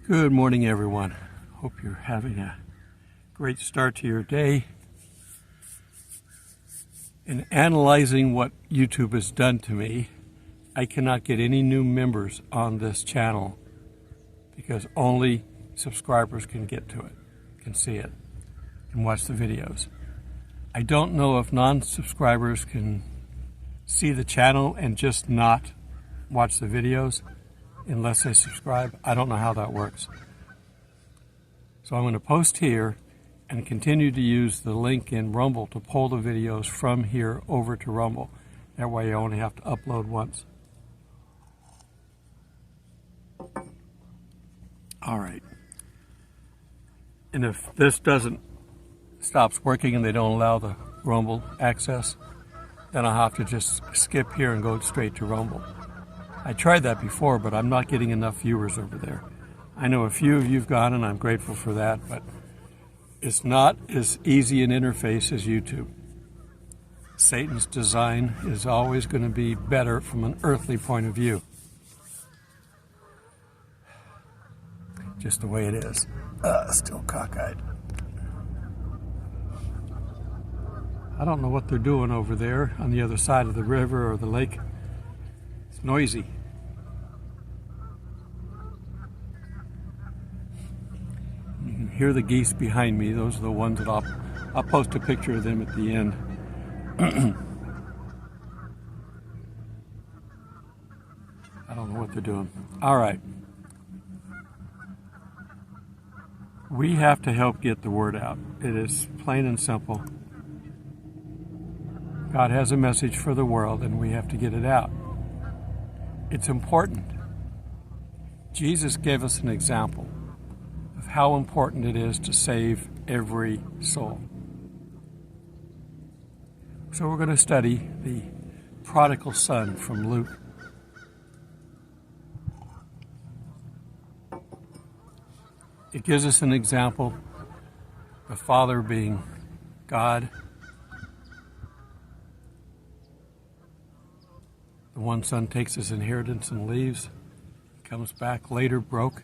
Good morning, everyone. Hope you're having a great start to your day. In analyzing what YouTube has done to me, I cannot get any new members on this channel because only subscribers can get to it, can see it, and watch the videos. I don't know if non-subscribers can see the channel and just not watch the videos unless they subscribe. I don't know how that works. So I'm going to post here and continue to use the link in Rumble to pull the videos from here over to Rumble. That way I only have to upload once. All right. And if this stops working and they don't allow the Rumble access, then I'll have to just skip here and go straight to Rumble. I tried that before, but I'm not getting enough viewers over there. I know a few of you've gone, and I'm grateful for that, but it's not as easy an interface as YouTube. Satan's design is always going to be better from an earthly point of view. Just the way it is. Still cockeyed. I don't know what they're doing over there on the other side of the river or the lake. It's noisy. You can hear the geese behind me. Those are the ones that I'll post a picture of them at the end. I don't know what they're doing. All right. We have to help get the word out. It is plain and simple. God has a message for the world, and we have to get it out. It's important. Jesus gave us an example of how important it is to save every soul. So we're going to study the prodigal son from Luke. It gives us an example, the father being God. The one son takes his inheritance and leaves. He comes back later broke.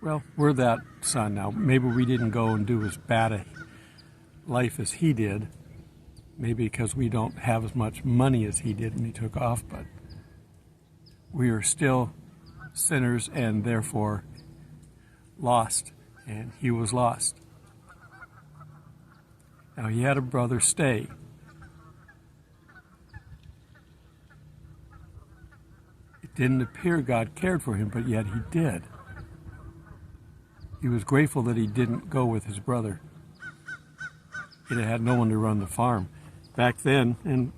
Well, we're that son now. Maybe we didn't go and do as bad a life as he did. Maybe because we don't have as much money as he did when he took off, but we are still sinners and therefore lost, and he was lost. Now he had a brother stay. It didn't appear God cared for him, but yet he did. He was grateful that he didn't go with his brother. He had no one to run the farm. Back then, and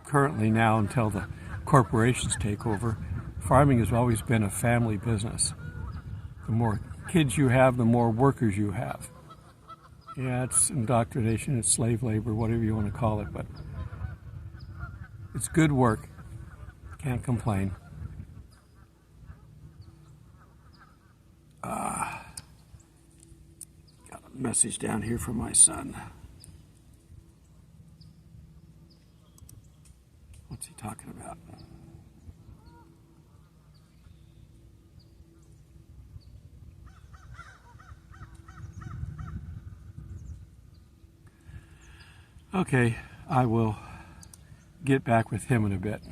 currently now until the corporations take over, farming has always been a family business. The more kids you have, the more workers you have. Yeah, it's indoctrination, it's slave labor, whatever you want to call it, but it's good work. Can't complain. Got a message down here from my son. What's he talking about? Okay, I will get back with him in a bit.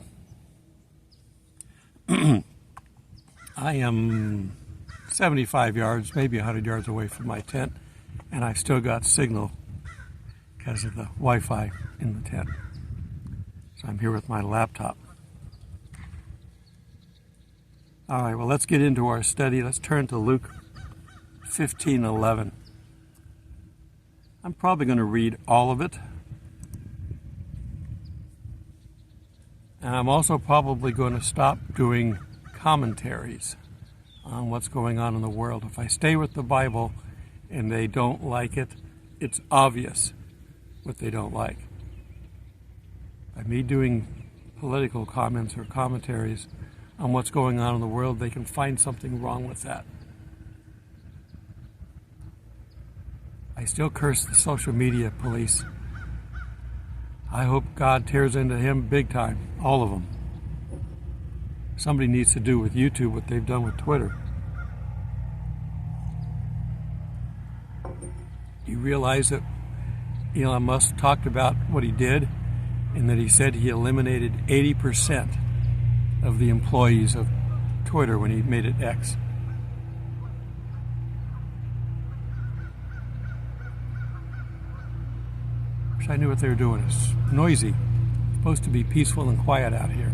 I am 75 yards, maybe 100 yards away from my tent, and I've still got signal because of the Wi-Fi in the tent. So I'm here with my laptop. All right, well, let's get into our study. Let's turn to Luke 15:11. I'm probably going to read all of it. And I'm also probably going to stop doing commentaries on what's going on in the world. If I stay with the Bible and they don't like it, it's obvious what they don't like. By me doing political comments or commentaries on what's going on in the world, they can find something wrong with that. I still curse the social media police. I hope God tears into him big time, all of them. Somebody needs to do with YouTube what they've done with Twitter. You realize that Elon Musk talked about what he did, and that he said he eliminated 80% of the employees of Twitter when he made it X. Wish I knew what they were doing. It's noisy. It's supposed to be peaceful and quiet out here.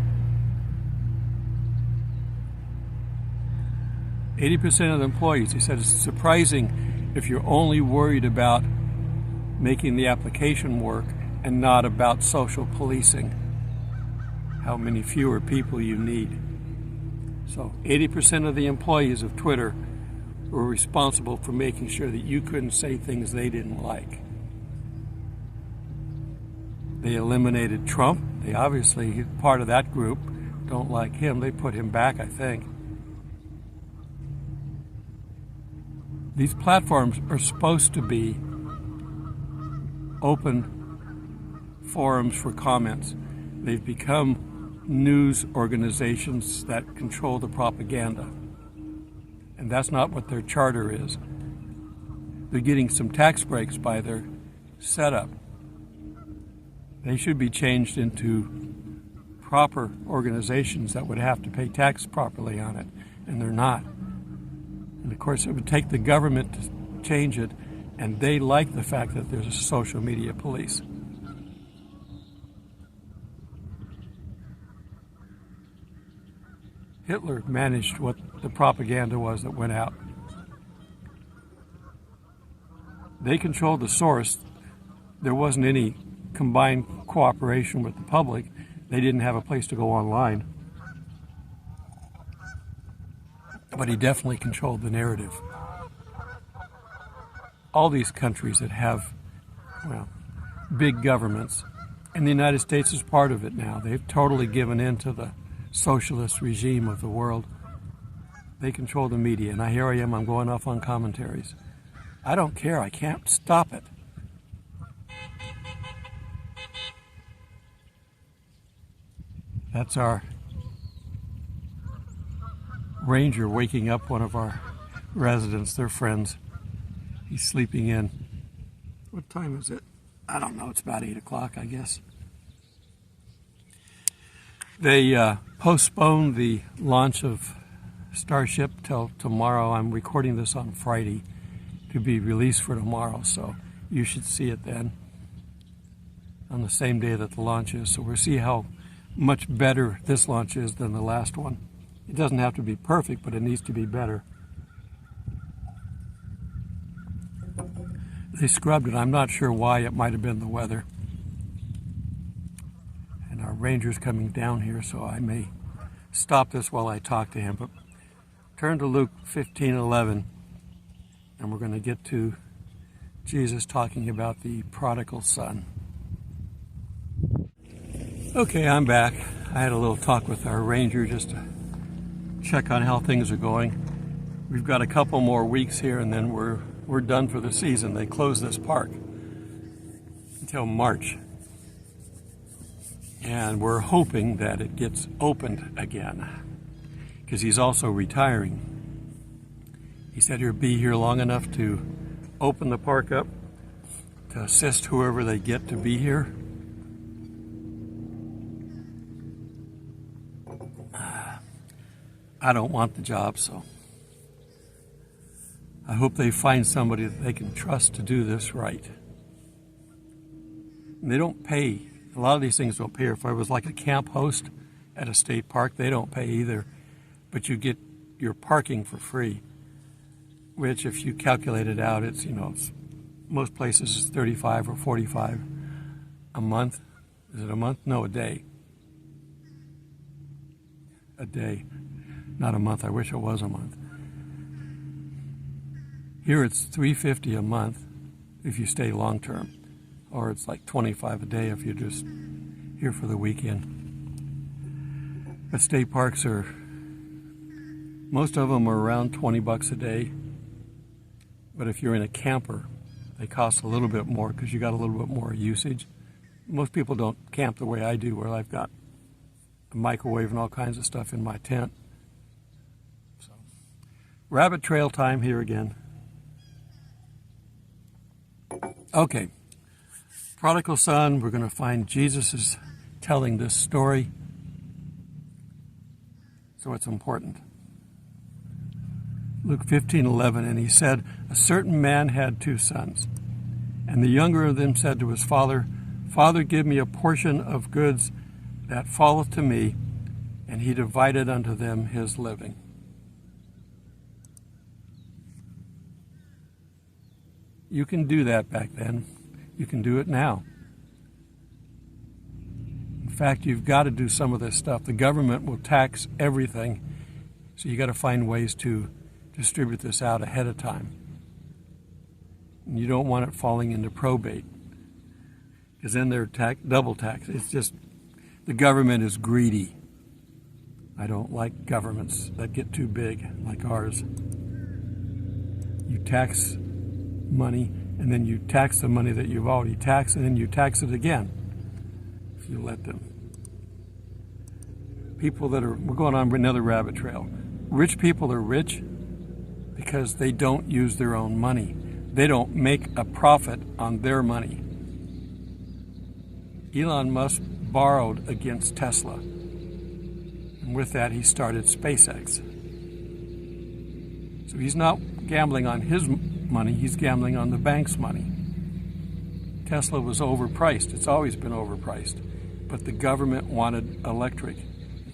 80% of the employees, he said, it's surprising if you're only worried about making the application work and not about social policing, how many fewer people you need. So 80% of the employees of Twitter were responsible for making sure that you couldn't say things they didn't like. They eliminated Trump. They obviously, part of that group, don't like him. They put him back, I think. These platforms are supposed to be open forums for comments. They've become news organizations that control the propaganda. And that's not what their charter is. They're getting some tax breaks by their setup. They should be changed into proper organizations that would have to pay tax properly on it, and they're not. And of course, it would take the government to change it, and they like the fact that there's a social media police. Hitler managed what the propaganda was that went out. They controlled the source. There wasn't any combined cooperation with the public. They didn't have a place to go online. But he definitely controlled the narrative. All these countries that have, well, big governments, and the United States is part of it now. They've totally given in to the socialist regime of the world. They control the media, and here I am, I'm going off on commentaries. I don't care, I can't stop it. That's our ranger waking up one of our residents, their friends. He's sleeping in. What time is it? I don't know, it's about 8 o'clock, I guess. They postponed the launch of Starship till tomorrow. I'm recording this on Friday to be released for tomorrow, so you should see it then on the same day that the launch is. So we'll see how much better this launch is than the last one. It doesn't have to be perfect, but it needs to be better. They scrubbed it. I'm not sure why. It might have been the weather. And our ranger's coming down here, so I may stop this while I talk to him. But turn to Luke 15:11, and we're going to get to Jesus talking about the prodigal son. Okay, I'm back. I had a little talk with our ranger just to check on how things are going. We've got a couple more weeks here, and then we're done for the season. They close this park until March. And we're hoping that it gets opened again, because he's also retiring. He said he'll be here long enough to open the park up to assist whoever they get to be here. I don't want the job, so I hope they find somebody that they can trust to do this right. And they don't pay. A lot of these things don't pay. If I was like a camp host at a state park, they don't pay either. But you get your parking for free, which if you calculate it out, it's, most places is $35 or $45 a month. Is it a month? No, a day. A day. Not a month. I wish it was a month. Here it's $3.50 a month if you stay long term, or it's like $25 a day if you're just here for the weekend. But state parks most of them are around $20 a day. But if you're in a camper, they cost a little bit more because you got a little bit more usage. Most people don't camp the way I do, where I've got a microwave and all kinds of stuff in my tent. Rabbit trail time here again. Okay, prodigal son, we're going to find Jesus is telling this story, so it's important. Luke 15:11, and he said, a certain man had 2 sons, and the younger of them said to his father, Father, give me a portion of goods that falleth to me, and he divided unto them his living. You can do that back then. You can do it now. In fact, you've got to do some of this stuff. The government will tax everything, so you got to find ways to distribute this out ahead of time. And you don't want it falling into probate, because then they're double tax. It's just, the government is greedy. I don't like governments that get too big like ours. You tax money, and then you tax the money that you've already taxed, and then you tax it again if you let them. People that are, we're going on another rabbit trail. Rich people are rich because they don't use their own money. They don't make a profit on their money. Elon Musk borrowed against Tesla, and with that he started SpaceX. So he's not gambling on his money, he's gambling on the bank's money. Tesla was overpriced. It's always been overpriced. But the government wanted electric,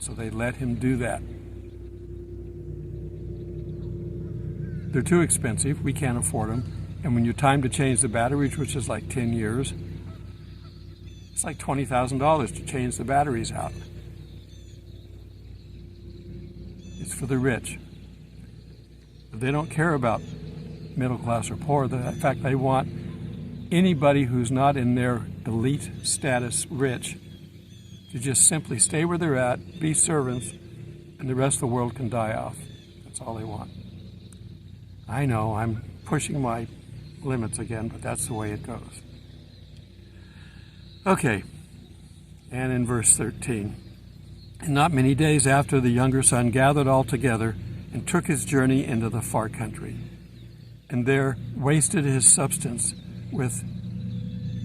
so they let him do that. They're too expensive. We can't afford them. And when you time to change the batteries, which is like 10 years, it's like $20,000 to change the batteries out. It's for the rich. But they don't care about middle class or poor. In fact, they want anybody who's not in their elite status rich to just simply stay where they're at, be servants, and the rest of the world can die off. That's all they want. I know, I'm pushing my limits again, but that's the way it goes. Okay, and in verse 13, and not many days after, the younger son gathered all together and took his journey into the far country, and there wasted his substance with,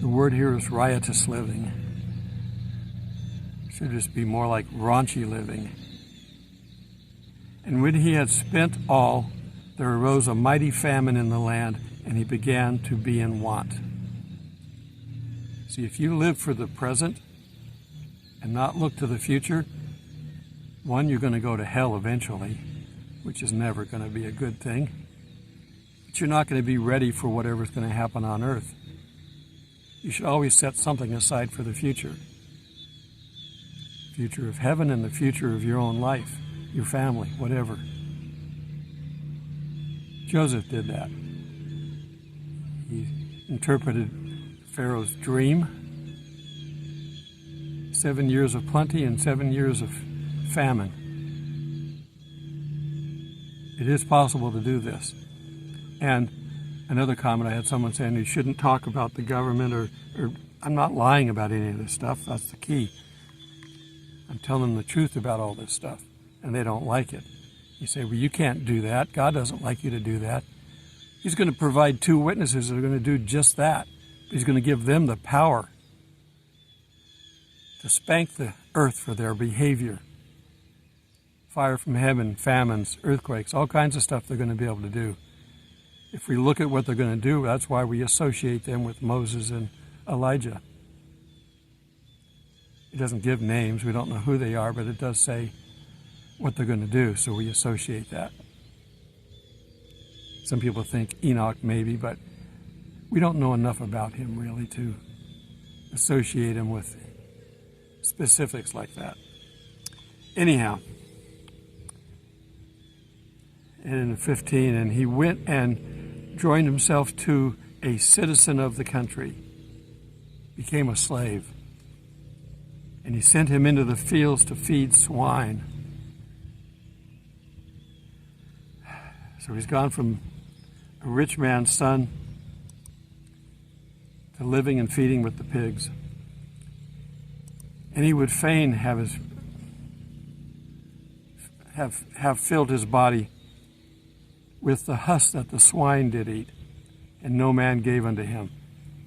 the word here is riotous living. Should just be more like raunchy living. And when he had spent all, there arose a mighty famine in the land, and he began to be in want. See, if you live for the present and not look to the future, one, you're going to go to hell eventually, which is never going to be a good thing. But you're not going to be ready for whatever's going to happen on earth. You should always set something aside for the future. Future of heaven and the future of your own life, your family, whatever. Joseph did that. He interpreted Pharaoh's dream. 7 years of plenty and 7 years of famine. It is possible to do this. And another comment, I had someone saying you shouldn't talk about the government or I'm not lying about any of this stuff. That's the key. I'm telling them the truth about all this stuff, and they don't like it. You say, well, you can't do that. God doesn't like you to do that. He's going to provide 2 witnesses that are going to do just that. He's going to give them the power to spank the earth for their behavior. Fire from heaven, famines, earthquakes, all kinds of stuff they're going to be able to do. If we look at what they're going to do, that's why we associate them with Moses and Elijah. It doesn't give names. We don't know who they are, but it does say what they're going to do, so we associate that. Some people think Enoch maybe, but we don't know enough about him really to associate him with specifics like that. Anyhow, and in 15, and he went and joined himself to a citizen of the country, became a slave, and he sent him into the fields to feed swine. So he's gone from a rich man's son to living and feeding with the pigs. And he would fain have filled his body with the husk that the swine did eat, and no man gave unto him.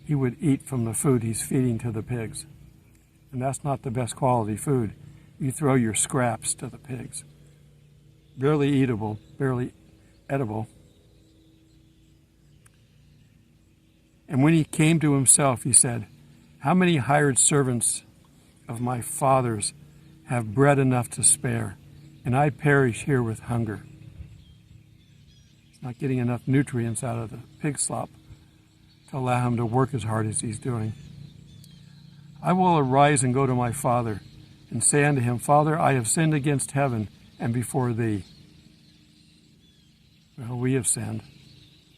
he would eat from the food he's feeding to the pigs. And that's not the best quality food. You throw your scraps to the pigs. Barely eatable, barely edible. And when he came to himself, he said, "How many hired servants of my father's have bread enough to spare, and I perish here with hunger?" He's not getting enough nutrients out of the pig slop to allow him to work as hard as he's doing. "I will arise and go to my father, and say unto him, Father, I have sinned against heaven and before thee." Well, we have sinned.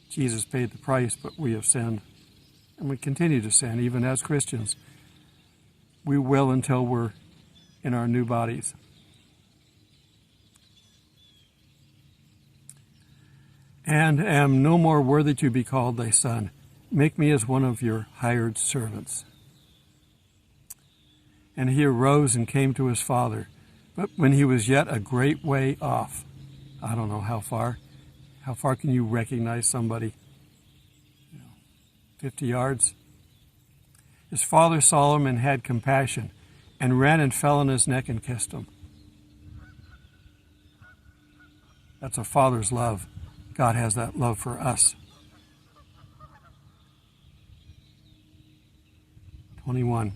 Jesus paid the price, but we have sinned. And we continue to sin, even as Christians. We will until we're in our new bodies. "And am no more worthy to be called thy son. Make me as one of your hired servants." And he arose and came to his father. But when he was yet a great way off, I don't know how far. How far can you recognize somebody? 50 yards. His father saw him and had compassion, and ran and fell on his neck and kissed him. That's a father's love. God has that love for us. 21.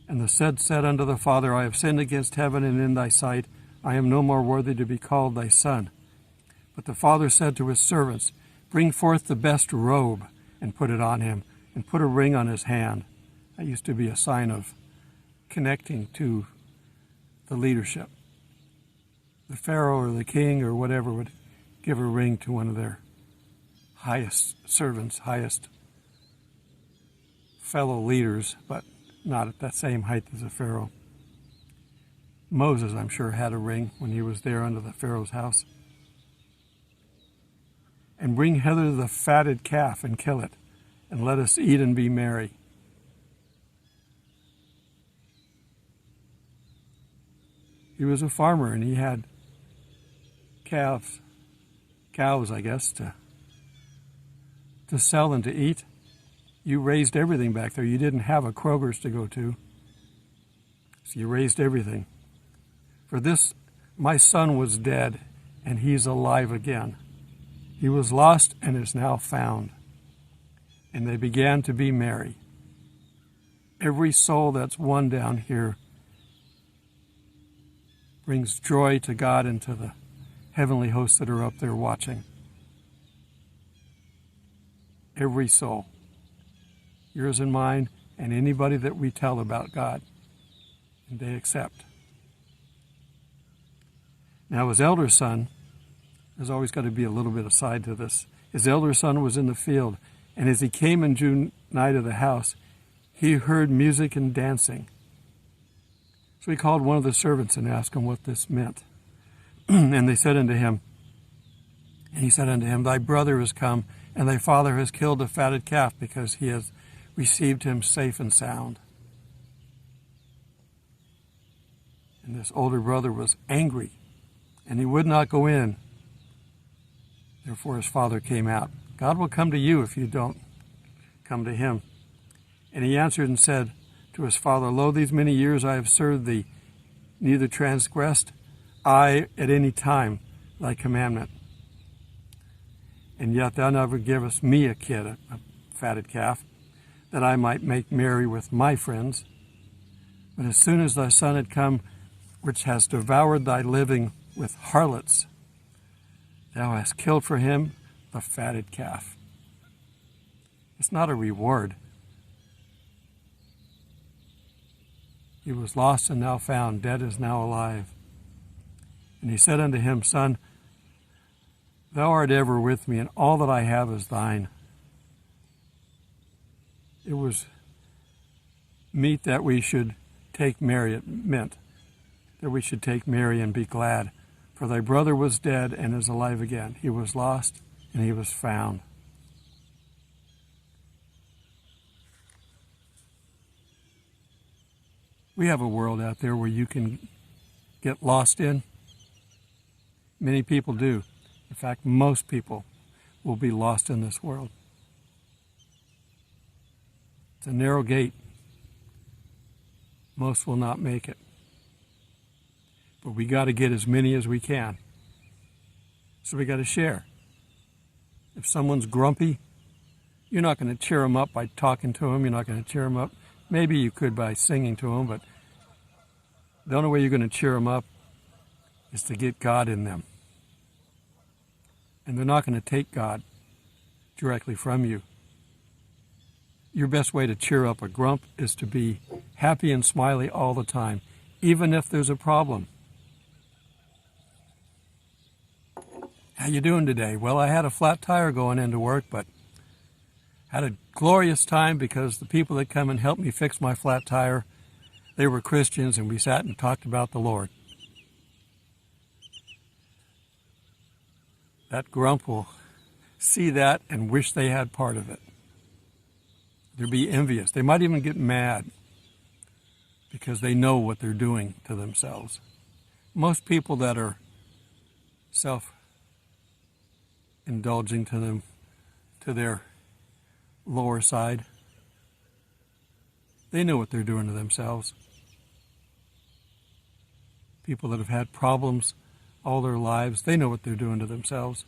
And the said unto the father, I have sinned against heaven and in thy sight. I am no more worthy to be called thy son. But the father said to his servants, Bring forth the best robe, and put it on him, and put a ring on his hand. That used to be a sign of connecting to the leadership. The pharaoh or the king or whatever would give a ring to one of their highest servants, highest fellow leaders, but not at that same height as the pharaoh. Moses, I'm sure, had a ring when he was there under the pharaoh's house. And bring hither the fatted calf and kill it, and let us eat and be merry. He was a farmer, and he had cows, I guess, to sell and to eat. You raised everything back there. You didn't have a Kroger's to go to, so you raised everything. For this, my son was dead, and he's alive again. He was lost and is now found. And they began to be merry. Every soul that's won down here brings joy to God and to the heavenly hosts that are up there watching. Every soul. Yours and mine, and anybody that we tell about God. And they accept. Now his elder son, there's always got to be a little bit aside to this. His elder son was in the field, and as he came and drew nigh to the house, he heard music and dancing. So he called one of the servants and asked him what this meant. And he said unto him, Thy brother is come, and thy father has killed a fatted calf, because he has received him safe and sound. And this older brother was angry, and he would not go in. Therefore his father came out. God will come to you if you don't come to him. And he answered and said to his father, Lo, these many years I have served thee, neither transgressed I at any time thy commandment. And yet thou never givest me a kid, a fatted calf, that I might make merry with my friends. But as soon as thy son had come, which has devoured thy living with harlots, thou hast killed for him the fatted calf. It's not a reward. He was lost and now found, dead is now alive. And he said unto him, Son, thou art ever with me, and all that I have is thine. It was meet that we should take merry. It meant that we should take merry and be glad. For thy brother was dead and is alive again. He was lost and he was found. We have a world out there where you can get lost in. Many people do. In fact, most people will be lost in this world. It's a narrow gate. Most will not make it. But we got to get as many as we can. So we got to share. If someone's grumpy, you're not going to cheer them up by talking to them. You're not going to cheer them up. Maybe you could by singing to them, but the only way you're going to cheer them up is to get God in them. And they're not going to take God directly from you. Your best way to cheer up a grump is to be happy and smiley all the time, even if there's a problem. How you doing today? Well, I had a flat tire going into work, but had a glorious time because the people that come and help me fix my flat tire, they were Christians, and we sat and talked about the Lord. That grump will see that and wish they had part of it. They'll be envious. They might even get mad because they know what they're doing to themselves. Most people that are self-indulging to their lower side, they know what they're doing to themselves. People that have had problems all their lives, they know what they're doing to themselves.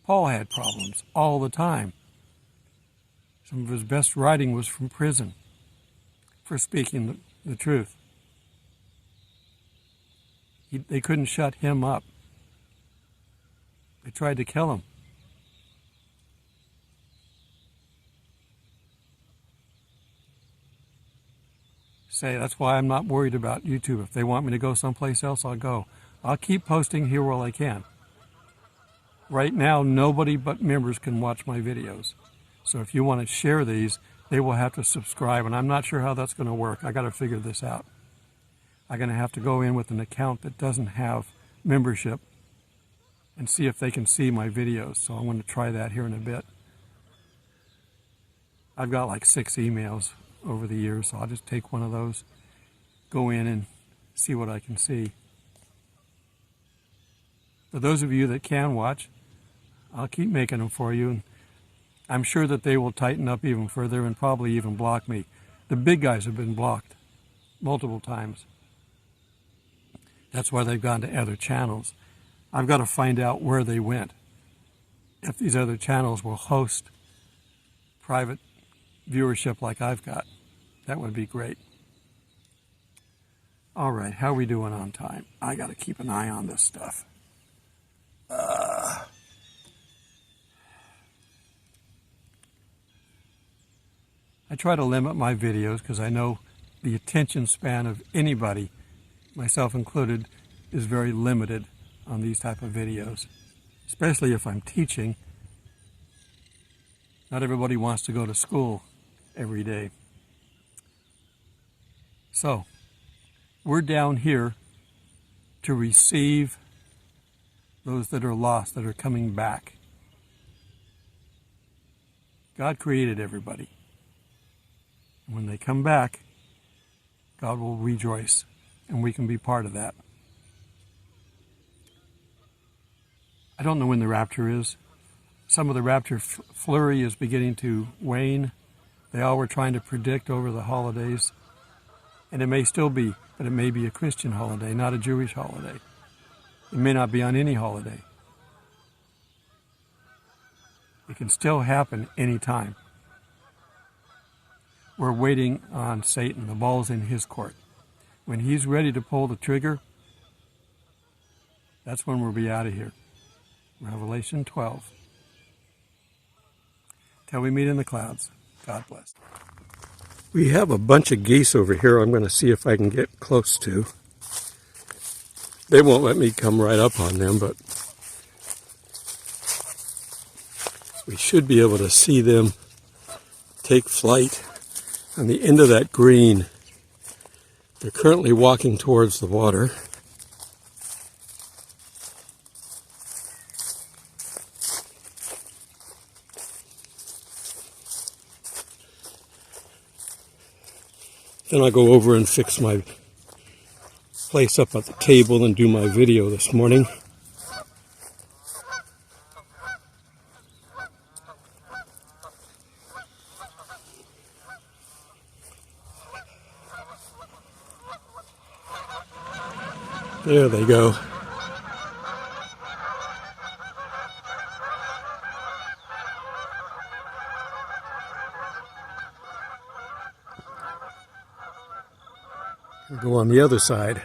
Paul had problems all the time. Some of his best writing was from prison for speaking the truth. They couldn't shut him up. They tried to kill him. That's why I'm not worried about YouTube. If they want me to go someplace else, I'll go. I'll keep posting here while I can. Right now, nobody but members can watch my videos. So if you want to share these, they will have to subscribe, and I'm not sure how that's going to work. I got to figure this out. I'm going to have to go in with an account that doesn't have membership and see if they can see my videos. So I'm going to try that here in a bit. I've got like 6 emails over the years, so I'll just take one of those, go in and see what I can see. For those of you that can watch, I'll keep making them for you, and I'm sure that they will tighten up even further and probably even block me. The big guys have been blocked multiple times. That's why they've gone to other channels. I've got to find out where they went. If these other channels will host private viewership like I've got, that would be great. All right, how are we doing on time? I got to keep an eye on this stuff. I try to limit my videos because I know the attention span of anybody, myself included, is very limited on these type of videos, especially if I'm teaching. Not everybody wants to go to school every day. So, we're down here to receive those that are lost, that are coming back. God created everybody. And when they come back, God will rejoice, and we can be part of that. I don't know when the rapture is. Some of the rapture flurry is beginning to wane. They all were trying to predict over the holidays. And it may still be, but it may be a Christian holiday, not a Jewish holiday. It may not be on any holiday. It can still happen anytime. We're waiting on Satan. The ball's in his court. When he's ready to pull the trigger, that's when we'll be out of here. Revelation 12. Till we meet in the clouds. God bless. We have a bunch of geese over here I'm going to see if I can get close to. They won't let me come right up on them, but we should be able to see them take flight on the end of that green. They're currently walking towards the water. Then I'll go over and fix my place up at the table and do my video this morning. There they go. Go on the other side.